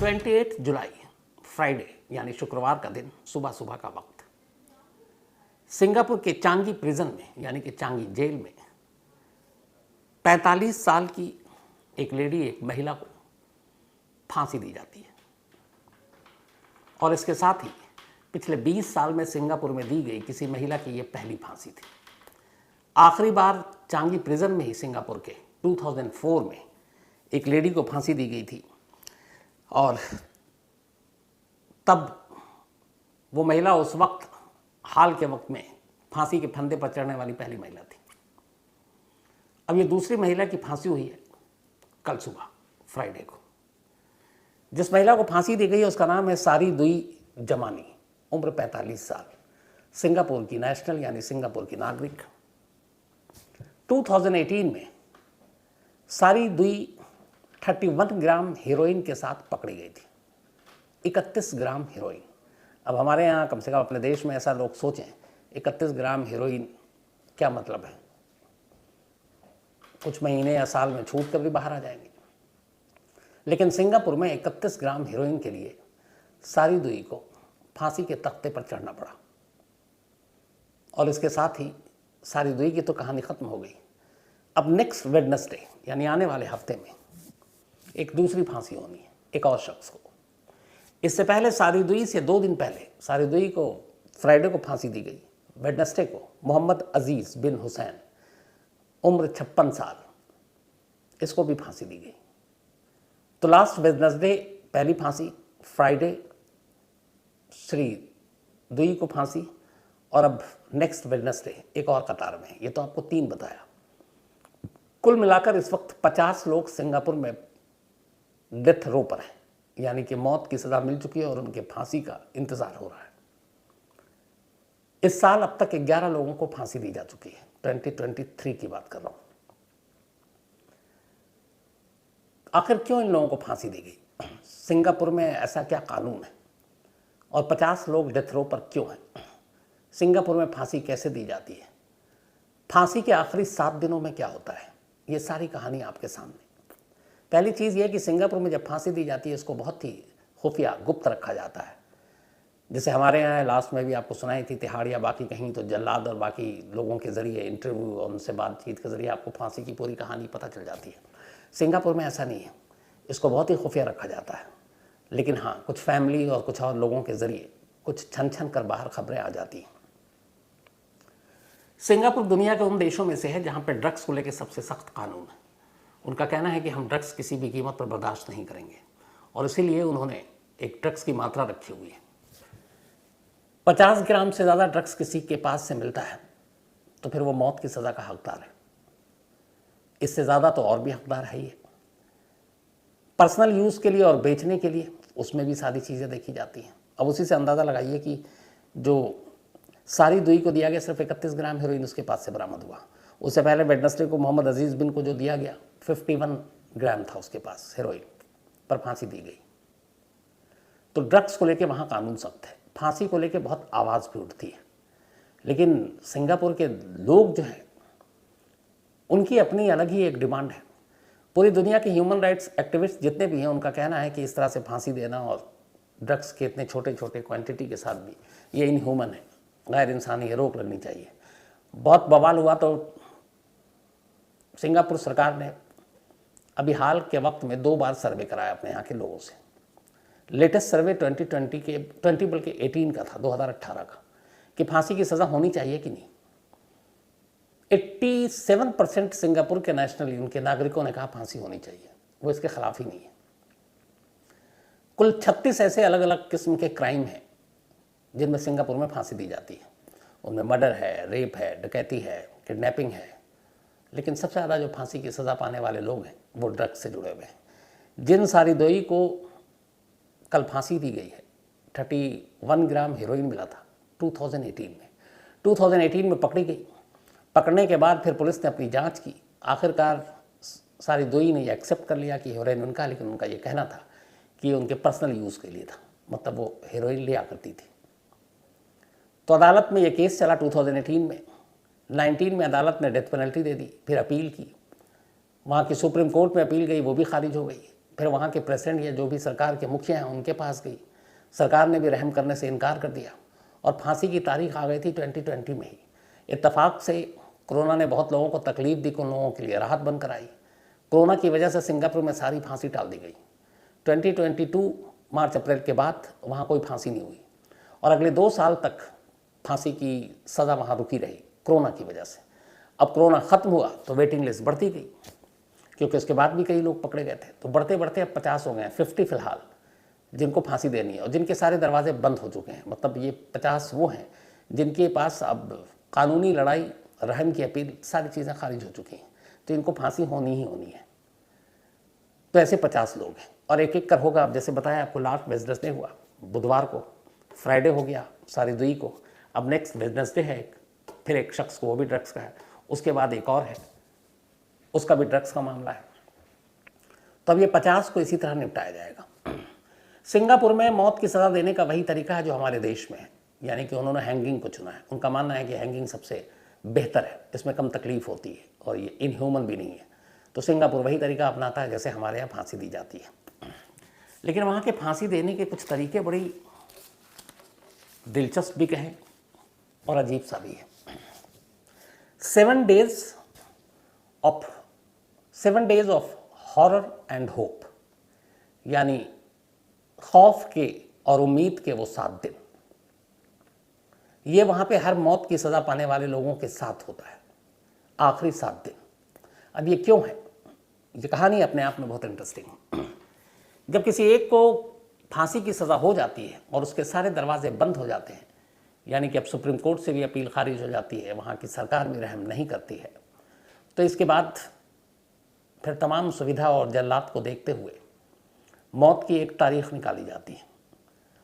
28 जुलाई Friday यानी शुक्रवार का दिन, सुबह सुबह का वक्त, सिंगापुर के चांगी प्रिजन में यानी कि चांगी जेल में 45 साल की एक लेडी, एक महिला को फांसी दी जाती है। और इसके साथ ही पिछले 20 साल में सिंगापुर में दी गई किसी महिला की यह पहली फांसी थी। आखिरी बार चांगी प्रिजन में ही सिंगापुर के 2004 में एक लेडी को फांसी दी गई थी और तब वो महिला उस वक्त, हाल के वक्त में, फांसी के फंदे पर चढ़ने वाली पहली महिला थी। अब ये दूसरी महिला की फांसी हुई है कल सुबह फ्राइडे को। जिस महिला को फांसी दी गई है उसका नाम है सारी दुई जमानी, उम्र 45 साल, सिंगापुर की नेशनल यानी सिंगापुर की नागरिक। 2018 में सारी दुई 31 ग्राम हीरोइन के साथ पकड़ी गई थी। 31 ग्राम हीरोइन। अब हमारे यहाँ, कम से कम अपने देश में, ऐसा लोग सोचें 31 ग्राम हीरोइन क्या मतलब है? कुछ महीने या साल में छूट कर भी बाहर आ जाएंगे। लेकिन सिंगापुर में 31 ग्राम हीरोइन के लिए सारी दुई को फांसी के तख्ते पर चढ़ना पड़ा। और इसके साथ ही सारी दुई की तो कहानी खत्म हो गई। अब नेक्स्ट वेडनेसडे यानी आने वाले हफ्ते में एक दूसरी फांसी होनी है एक और शख्स को। इससे पहले सारी दुई से 2 दिन पहले सारी दुई को फ्राइडे को फांसी दी गई। वेडनेसडे को मोहम्मद अजीज़ बिन हुसैन, उम्र 56 साल, इसको भी फांसी दी गई। तो लास्ट वेडनेसडे पहली फांसी, फ्राइडे श्री दुई को फांसी, और अब नेक्स्ट वेडनेसडे एक और कतार में। ये तो आपको 3 बताया। कुल मिलाकर इस वक्त 50 लोग सिंगापुर में डेथ रो पर हैं, यानी कि मौत की सज़ा मिल चुकी है और उनके फांसी का इंतज़ार हो रहा है। इस साल अब तक 11 लोगों को फांसी दी जा चुकी है। 2023 की बात कर रहा हूं। आखिर क्यों इन लोगों को फांसी दी गई? सिंगापुर में ऐसा क्या कानून है और 50 लोग डेथ रो पर क्यों हैं? सिंगापुर में फांसी कैसे दी जाती है? फांसी के आखिरी 7 दिनों में क्या होता है? ये सारी कहानी आपके सामने। पहली चीज़ ये कि सिंगापुर में जब फांसी दी जाती है इसको बहुत ही खुफिया, गुप्त रखा जाता है। जैसे हमारे यहाँ लास्ट में भी आपको सुनाई थी तिहाड़ या बाकी कहीं, तो जल्लाद और बाकी लोगों के ज़रिए, इंटरव्यू और उनसे बातचीत के ज़रिए आपको फांसी की पूरी कहानी पता चल जाती है। सिंगापुर में ऐसा नहीं है, इसको बहुत ही खुफिया रखा जाता है। लेकिन हाँ, कुछ फैमिली और कुछ और लोगों के ज़रिए कुछ छन छन कर बाहर खबरें आ जाती हैं। सिंगापुर दुनिया के उन देशों में से है जहाँ पर ड्रग्स को लेकर सबसे सख्त कानून है। उनका कहना है कि हम ड्रग्स किसी भी कीमत पर बर्दाश्त नहीं करेंगे और इसीलिए उन्होंने एक ड्रग्स की मात्रा रखी हुई है। 50 ग्राम से ज़्यादा ड्रग्स किसी के पास से मिलता है तो फिर वो मौत की सज़ा का हकदार है। इससे ज़्यादा तो और भी हकदार है ही है। पर्सनल यूज़ के लिए और बेचने के लिए उसमें भी सारी चीज़ें देखी जाती हैं। अब उसी से अंदाज़ा लगाइए कि जो सारी दुई को दिया गया सिर्फ 31 ग्राम हीरोइन उसके पास से बरामद हुआ। उससे पहले वेडनेसडे को मोहम्मद अजीज़ बिन को जो दिया गया 51 ग्राम था उसके पास हीरोइन, पर फांसी दी गई। तो ड्रग्स को लेके वहाँ कानून सख्त है। फांसी को लेके बहुत आवाज़ भी उठती है। लेकिन सिंगापुर के लोग जो हैं उनकी अपनी अलग ही एक डिमांड है। पूरी दुनिया के ह्यूमन राइट्स एक्टिविस्ट जितने भी हैं उनका कहना है कि इस तरह से फांसी देना और ड्रग्स के इतने छोटे छोटे क्वांटिटी के साथ भी ये इनह्यूमन है, गैर इंसानी है, रोक लगनी चाहिए। बहुत बवाल हुआ तो सिंगापुर सरकार ने अभी हाल के वक्त में 2 बार सर्वे कराया अपने यहाँ के लोगों से। लेटेस्ट सर्वे 20 बल्कि 18 का था, 2018 का, कि फांसी की सज़ा होनी चाहिए कि नहीं। 87% सिंगापुर के नेशनल, उनके नागरिकों ने कहा फांसी होनी चाहिए, वो इसके खिलाफ ही नहीं है। कुल 36 ऐसे अलग अलग किस्म के क्राइम हैं जिनमें सिंगापुर में फांसी दी जाती है। उनमें मर्डर है, रेप है, डकैती है, किडनैपिंग है। लेकिन सबसे ज़्यादा जो फांसी की सज़ा पाने वाले लोग हैं वो ड्रग्स से जुड़े हुए हैं। जिन सारी दोई को कल फांसी दी गई है, 31 ग्राम हीरोइन मिला था 2018 में पकड़ी गई। पकड़ने के बाद फिर पुलिस ने अपनी जांच की। आखिरकार सारी दोई ने ये एक्सेप्ट कर लिया कि हीरोइन उनका, लेकिन उनका ये कहना था कि उनके पर्सनल यूज़ के लिए था, मतलब वो हीरोइन लिया करती थी। तो अदालत में ये केस चला 2018 में। 19 में अदालत ने डेथ पेनल्टी दे दी, फिर अपील की। वहाँ की सुप्रीम कोर्ट में अपील गई, वो भी खारिज हो गई। फिर वहाँ के प्रेसिडेंट या जो भी सरकार के मुखिया हैं उनके पास गई, सरकार ने भी रहम करने से इनकार कर दिया और फांसी की तारीख आ गई थी 2020 में ही। इत्तेफाक से कोरोना ने बहुत लोगों को तकलीफ दी, उन लोगों के लिए राहत बनकर आई। कोरोना की वजह से सिंगापुर में सारी फांसी टाल दी गई। 2022 मार्च अप्रैल के बाद वहाँ कोई फांसी नहीं हुई और अगले 2 साल तक फांसी की सज़ा वहाँ रुकी रही कोरोना की वजह से। अब कोरोना ख़त्म हुआ तो वेटिंग लिस्ट बढ़ती गई, क्योंकि उसके बाद भी कई लोग पकड़े गए थे। तो बढ़ते बढ़ते अब 50 हो गए हैं, 50 फिलहाल जिनको फांसी देनी है और जिनके सारे दरवाजे बंद हो चुके हैं। मतलब ये 50 वो हैं जिनके पास अब कानूनी लड़ाई, रहम की अपील, सारी चीज़ें खारिज हो चुकी हैं, तो इनको फांसी होनी ही होनी है। तो ऐसे 50 लोग हैं और एक एक कर होगा। अब जैसे बताया आपको, लास्ट वेडनेसडे हुआ बुधवार को, फ्राइडे हो गया सारी दुई को, अब नेक्स्ट वेडनेसडे है एक, फिर एक शख्स को, वो भी ड्रग्स का है, उसके बाद एक और है, उसका भी ड्रग्स का मामला है। तो अब ये 50 को इसी तरह निपटाया जाएगा। सिंगापुर में मौत की सज़ा देने का वही तरीका है जो हमारे देश में है, यानी कि उन्होंने हैंगिंग को चुना है। उनका मानना है कि हैंगिंग सबसे बेहतर है, इसमें कम तकलीफ होती है और ये इनह्यूमन भी नहीं है। तो सिंगापुर वही तरीका अपनाता है जैसे हमारे यहाँ फांसी दी जाती है। लेकिन वहाँ के फांसी देने के कुछ तरीके बड़ी दिलचस्प भी कहें और अजीब सा भी है। 7 days of horror and hope, यानी खौफ के और उम्मीद के वो 7 दिन, ये वहाँ पे हर मौत की सज़ा पाने वाले लोगों के साथ होता है, आखिरी 7 दिन। अब ये क्यों है? ये कहानी अपने आप में बहुत इंटरेस्टिंग है। जब किसी एक को फांसी की सज़ा हो जाती है और उसके सारे दरवाजे बंद हो जाते हैं, यानी कि अब सुप्रीम कोर्ट से भी अपील खारिज हो जाती है, वहाँ की सरकार भी रहम नहीं करती है, तो इसके बाद फिर तमाम सुविधा और जल्लात को देखते हुए मौत की एक तारीख़ निकाली जाती है।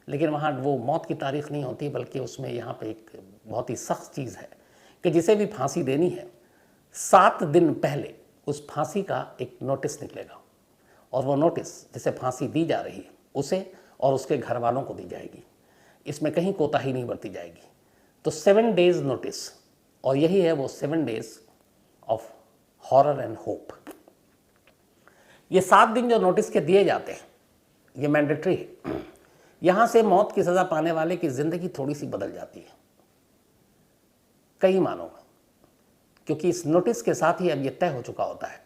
लेकिन वहाँ वो मौत की तारीख़ नहीं होती, बल्कि उसमें यहाँ पे एक बहुत ही सख्त चीज़ है कि जिसे भी फांसी देनी है 7 दिन पहले उस फांसी का एक नोटिस निकलेगा और वो नोटिस जिसे फांसी दी जा रही है उसे और उसके घर वालों को दी जाएगी। इसमें कहीं कोताही नहीं बरती जाएगी। तो 7 डेज नोटिस, और यही है वो 7 days of horror and hope. ये 7 दिन जो नोटिस के दिए जाते हैं ये मैंडेटरी है। यहाँ से मौत की सज़ा पाने वाले की ज़िंदगी थोड़ी सी बदल जाती है कई मानों में, क्योंकि इस नोटिस के साथ ही अब यह तय हो चुका होता है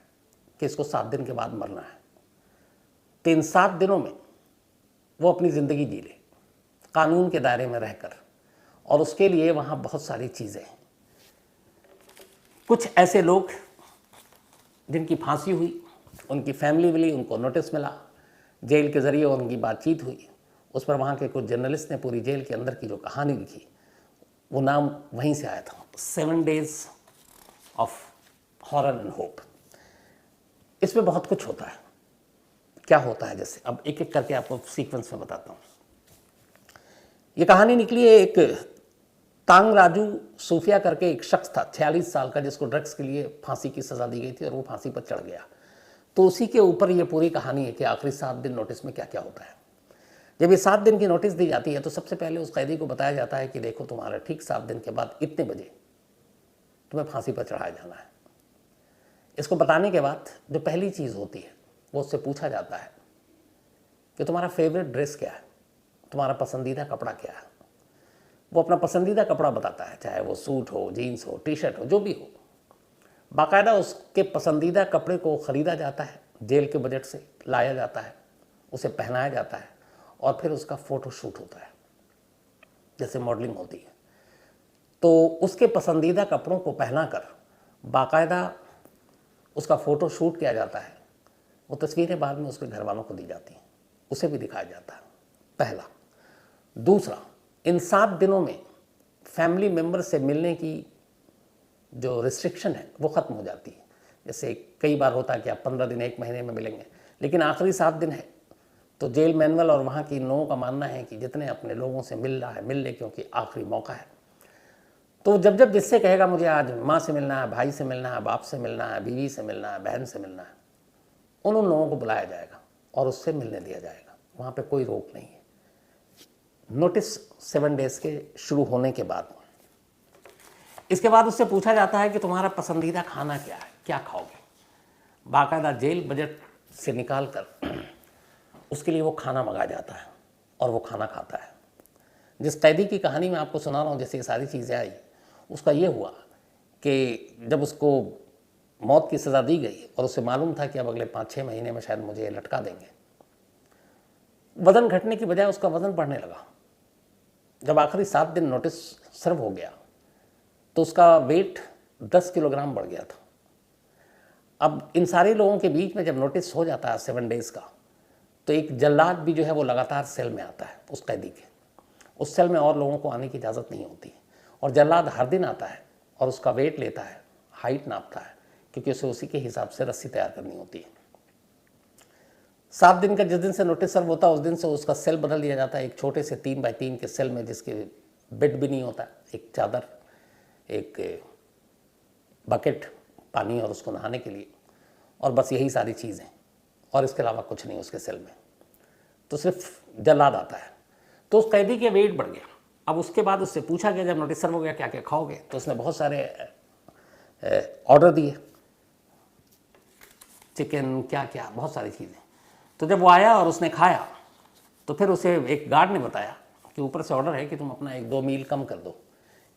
कि इसको 7 दिन के बाद मरना है। तो इन 7 दिनों में वो अपनी ज़िंदगी जी ले कानून के दायरे में रहकर, और उसके लिए वहाँ बहुत सारी चीज़ें हैं। कुछ ऐसे लोग जिनकी फांसी हुई, उनकी फैमिली मिली, उनको नोटिस मिला, जेल के ज़रिए उनकी बातचीत हुई, उस पर वहाँ के कुछ जर्नलिस्ट ने पूरी जेल के अंदर की जो कहानी लिखी, वो नाम वहीं से आया था, 7 days of horror and hope. इसमें बहुत कुछ होता है। क्या होता है, जैसे अब एक एक करके आपको सीक्वेंस में बताता हूँ। ये कहानी निकली है, एक तांग राजू सूफिया करके एक शख्स था 46 साल का, जिसको ड्रग्स के लिए फांसी की सज़ा दी गई थी और वो फांसी पर चढ़ गया। तो उसी के ऊपर ये पूरी कहानी है कि आखिरी 7 दिन नोटिस में क्या क्या होता है। जब ये 7 दिन की नोटिस दी जाती है तो सबसे पहले उस कैदी को बताया जाता है कि देखो, तुम्हारा ठीक 7 दिन के बाद इतने बजे तुम्हें फांसी पर चढ़ाया जाना है। इसको बताने के बाद जो पहली चीज़ होती है वो उससे पूछा जाता है कि तुम्हारा फेवरेट ड्रेस क्या है, तुम्हारा पसंदीदा कपड़ा क्या है। वो अपना पसंदीदा कपड़ा बताता है, चाहे वो सूट हो, जीन्स हो, टी शर्ट हो, जो भी हो। बाकायदा उसके पसंदीदा कपड़े को ख़रीदा जाता है, जेल के बजट से लाया जाता है, उसे पहनाया जाता है और फिर उसका फ़ोटो शूट होता है, जैसे मॉडलिंग होती है। तो उसके पसंदीदा कपड़ों को पहनाकर बाकायदा उसका फ़ोटो शूट किया जाता है। वो तस्वीरें बाद में उसके घर वालों को दी जाती हैं, उसे भी दिखाया जाता है, पहला। दूसरा, इन 7 दिनों में फैमिली मेम्बर से मिलने की जो रिस्ट्रिक्शन है वो ख़त्म हो जाती है। जैसे कई बार होता है कि आप 15 दिन 1 महीने में मिलेंगे, लेकिन आखिरी 7 दिन है तो जेल मैनुअल और वहाँ की लोगों का मानना है कि जितने अपने लोगों से मिल रहा है मिल ले, क्योंकि आखिरी मौका है। तो जब जब जिससे कहेगा मुझे आज माँ से मिलना है, भाई से मिलना है, बाप से मिलना है, बीवी से मिलना है, बहन से मिलना है, उन लोगों को बुलाया जाएगा और उससे मिलने दिया जाएगा। वहाँ पे कोई रोक नहीं है। नोटिस 7 डेज के शुरू होने के बाद, इसके बाद उससे पूछा जाता है कि तुम्हारा पसंदीदा खाना क्या है, क्या खाओगे। बाकायदा जेल बजट से निकाल कर उसके लिए वो खाना मंगाया जाता है और वो खाना खाता है। जिस कैदी की कहानी मैं आपको सुना रहा हूँ, जैसे ये सारी चीज़ें आई, उसका ये हुआ कि जब उसको मौत की सज़ा दी गई और उसे मालूम था कि अब अगले 5-6 महीने में शायद मुझे लटका देंगे, वज़न घटने की बजाय उसका वज़न बढ़ने लगा। जब आखिरी 7 दिन नोटिस सर्व हो गया तो उसका वेट 10 किलोग्राम बढ़ गया था। अब इन सारे लोगों के बीच में जब नोटिस हो जाता है 7 डेज़ का, तो एक जल्लाद भी जो है वो लगातार सेल में आता है उस कैदी के। उस सेल में और लोगों को आने की इजाज़त नहीं होती और जल्लाद हर दिन आता है और उसका वेट लेता है, हाइट नापता है, क्योंकि उसे उसी के हिसाब से रस्सी तैयार करनी होती है। 7 दिन का जिस दिन से नोटिस सर्व होता है उस दिन से उसका सेल बदल दिया जाता है एक छोटे से 3x3 के सेल में, जिसके बेड भी नहीं होता, एक चादर, एक बकेट पानी और उसको नहाने के लिए, और बस यही सारी चीज़ें, और इसके अलावा कुछ नहीं उसके सेल में। तो सिर्फ जल्लाद आता है। तो उस कैदी के वेट बढ़ गया। अब उसके बाद उससे पूछा गया जब नोटिस सर्व हो गया क्या क्या खाओगे, तो उसने बहुत सारे ऑर्डर दिए, चिकन क्या क्या, बहुत सारी चीज़ें। तो जब वो आया और उसने खाया तो फिर उसे एक गार्ड ने बताया कि ऊपर से ऑर्डर है कि तुम अपना 1-2 मील कम कर दो,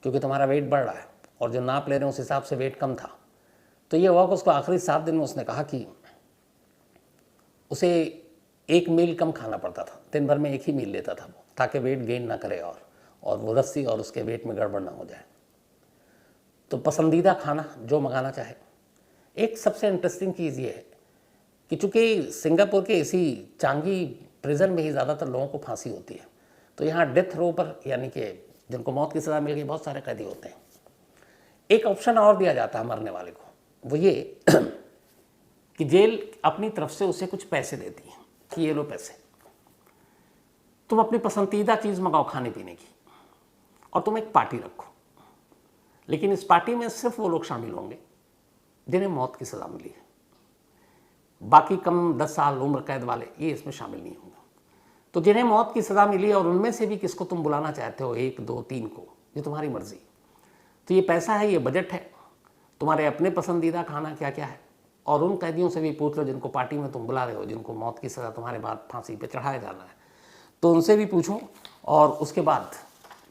क्योंकि तुम्हारा वेट बढ़ रहा है, और जो नाप ले रहे हैं उस हिसाब से वेट कम था। तो ये हुआ कि उसको आखिरी 7 दिन में उसने कहा कि उसे 1 मील कम खाना पड़ता था, दिन भर में 1 ही मील लेता था वो, ताकि वेट गेन ना करे और वो रस्सी और उसके वेट में गड़बड़ ना हो जाए। तो पसंदीदा खाना जो मंगाना चाहे। एक सबसे इंटरेस्टिंग चीज़ ये है कि चूँकि सिंगापुर के इसी चांगी प्रिजन में ही ज़्यादातर लोगों को फांसी होती है, तो यहाँ डेथ रो पर, यानी कि जिनको मौत की सज़ा मिल गई, बहुत सारे कैदी होते हैं। एक ऑप्शन और दिया जाता है मरने वाले को, वो ये कि जेल अपनी तरफ से उसे कुछ पैसे देती है कि ये लो पैसे, तुम अपनी पसंदीदा चीज़ मंगाओ खाने पीने की, और तुम एक पार्टी रखो, लेकिन इस पार्टी में सिर्फ वो लोग शामिल होंगे जिन्हें मौत की सज़ा मिली है। बाकी कम 10 साल उम्र कैद वाले ये इसमें शामिल नहीं होंगे। तो जिन्हें मौत की सज़ा मिली और उनमें से भी किसको तुम बुलाना चाहते हो, 1, 2, 3 को, ये तुम्हारी मर्ज़ी। तो ये पैसा है, ये बजट है, तुम्हारे अपने पसंदीदा खाना क्या क्या है, और उन कैदियों से भी पूछ लो जिनको पार्टी में तुम बुला रहे हो, जिनको मौत की सज़ा तुम्हारे बाद फांसी पे चढ़ाया जाना है, तो उनसे भी पूछो, और उसके बाद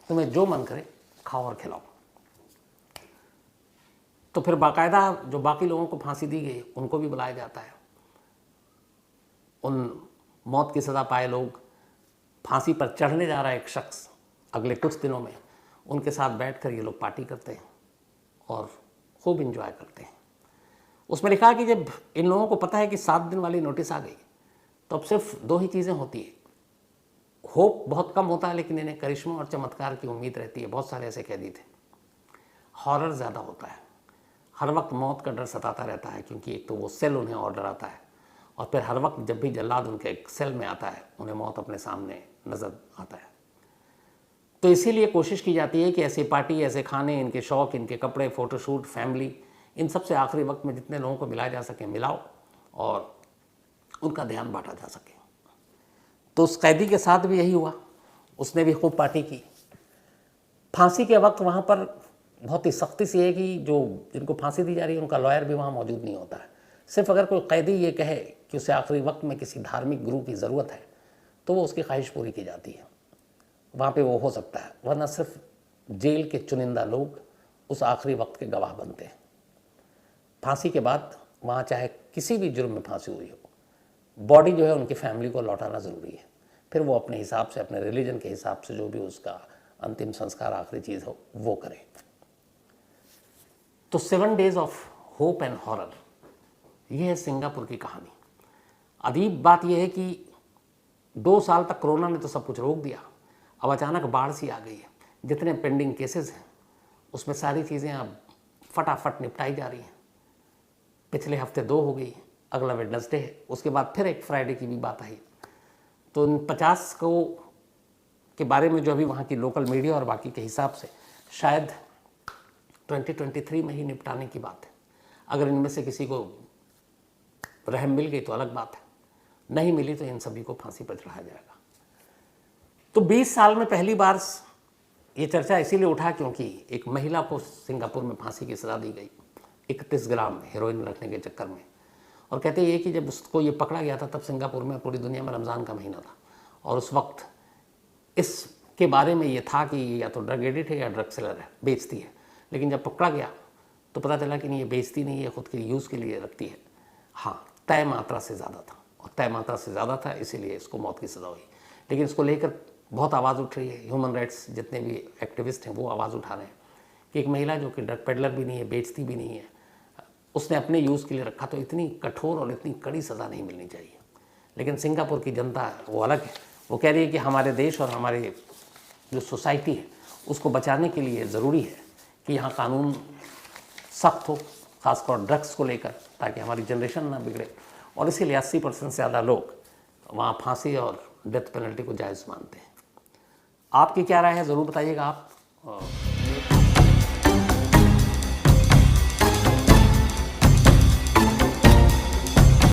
तुम्हें जो मन करे खाओ और खिलाओ। तो फिर बाकायदा जो बाकी लोगों को फांसी दी गई उनको भी बुलाया जाता है। उन मौत की सज़ा पाए लोग, फांसी पर चढ़ने जा रहा है एक शख्स, अगले कुछ दिनों में उनके साथ बैठकर ये लोग पार्टी करते हैं और खूब इंजॉय करते हैं। उसमें लिखा कि जब इन लोगों को पता है कि 7 दिन वाली नोटिस आ गई, तो अब सिर्फ 2 ही चीज़ें होती है। होप बहुत कम होता है, लेकिन इन्हें करिश्मा और चमत्कार की उम्मीद रहती है। बहुत सारे ऐसे कैदी थे। हॉरर ज़्यादा होता है, हर वक्त मौत का डर सताता रहता है, क्योंकि एक तो वो सेल उन्हें ऑर्डर आता है, और फिर हर वक्त जब भी जल्लाद उनके एक सेल में आता है उन्हें मौत अपने सामने नज़र आता है। तो इसीलिए कोशिश की जाती है कि ऐसी पार्टी, ऐसे खाने, इनके शौक़, इनके कपड़े, फ़ोटोशूट, फैमिली, इन सब से आखिरी वक्त में जितने लोगों को मिलाया जा सके मिलाओ और उनका ध्यान बांटा जा सके। तो उस कैदी के साथ भी यही हुआ, उसने भी खूब पार्टी की। फांसी के वक्त वहाँ पर बहुत ही सख्ती से है कि जो जिनको फांसी दी जा रही है उनका लॉयर भी वहाँ मौजूद नहीं होता है। सिर्फ अगर कोई कैदी ये कहे कि उसे आखिरी वक्त में किसी धार्मिक गुरु की ज़रूरत है तो वो उसकी ख्वाहिश पूरी की जाती है, वहाँ पे वो हो सकता है, वरना सिर्फ जेल के चुनिंदा लोग उस आखिरी वक्त के गवाह बनते हैं। फांसी के बाद वहाँ चाहे किसी भी जुर्म में फांसी हुई हो, बॉडी जो है उनकी फैमिली को लौटाना ज़रूरी है। फिर वो अपने हिसाब से, अपने रिलीजन के हिसाब से जो भी उसका अंतिम संस्कार, आखिरी चीज़ हो, वो करे। तो 7 days of hope and horror, ये है सिंगापुर की कहानी। अजीब बात यह है कि 2 साल तक कोरोना ने तो सब कुछ रोक दिया, अब अचानक बाढ़ सी आ गई है। जितने पेंडिंग केसेस हैं उसमें सारी चीज़ें अब फटाफट निपटाई जा रही हैं। पिछले हफ्ते 2 हो गई, अगला वेडनेसडे है, उसके बाद फिर एक फ्राइडे की भी बात आई। तो इन 50 को के बारे में जो अभी वहाँ की लोकल मीडिया और बाकी के हिसाब से शायद 2023 में ही निपटाने की बात है। अगर इनमें से किसी को रहम मिल गई तो अलग बात है, नहीं मिली तो इन सभी को फांसी पर चढ़ाया जाएगा। तो 20 साल में पहली बार ये चर्चा इसीलिए उठा क्योंकि एक महिला को सिंगापुर में फांसी की सज़ा दी गई 31 ग्राम हेरोइन रखने के चक्कर में, और कहते ये कि जब उसको ये पकड़ा गया था तब सिंगापुर में पूरी दुनिया में रमज़ान का महीना था और उस वक्त इसके बारे में ये था कि ये या तो ड्रग एडिक्ट है या ड्रग सेलर है, बेचती है। लेकिन जब पकड़ा गया तो पता चला कि नहीं, ये बेचती नहीं है, खुद के यूज़ के लिए रखती है। हाँ, तय मात्रा से ज़्यादा था और तय मात्रा से ज़्यादा था, इसीलिए इसको मौत की सज़ा हुई। लेकिन इसको लेकर बहुत आवाज़ उठ रही है, ह्यूमन राइट्स जितने भी एक्टिविस्ट हैं वो आवाज़ उठा रहे हैं कि एक महिला जो कि ड्रग पेडलर भी नहीं है, बेचती भी नहीं है, उसने अपने यूज़ के लिए रखा, तो इतनी कठोर और इतनी कड़ी सज़ा नहीं मिलनी चाहिए। लेकिन सिंगापुर की जनता वो अलग है, वो कह रही है कि हमारे देश और हमारे जो सोसाइटी है उसको बचाने के लिए ज़रूरी है कि यहाँ कानून सख्त हो, खासकर ड्रग्स को लेकर, ताकि हमारी जनरेशन ना बिगड़े। और इसीलिए 80% से ज़्यादा लोग वहाँ फांसी और डेथ पेनल्टी को जायज़ मानते हैं। आपकी क्या राय है, ज़रूर बताइएगा आप।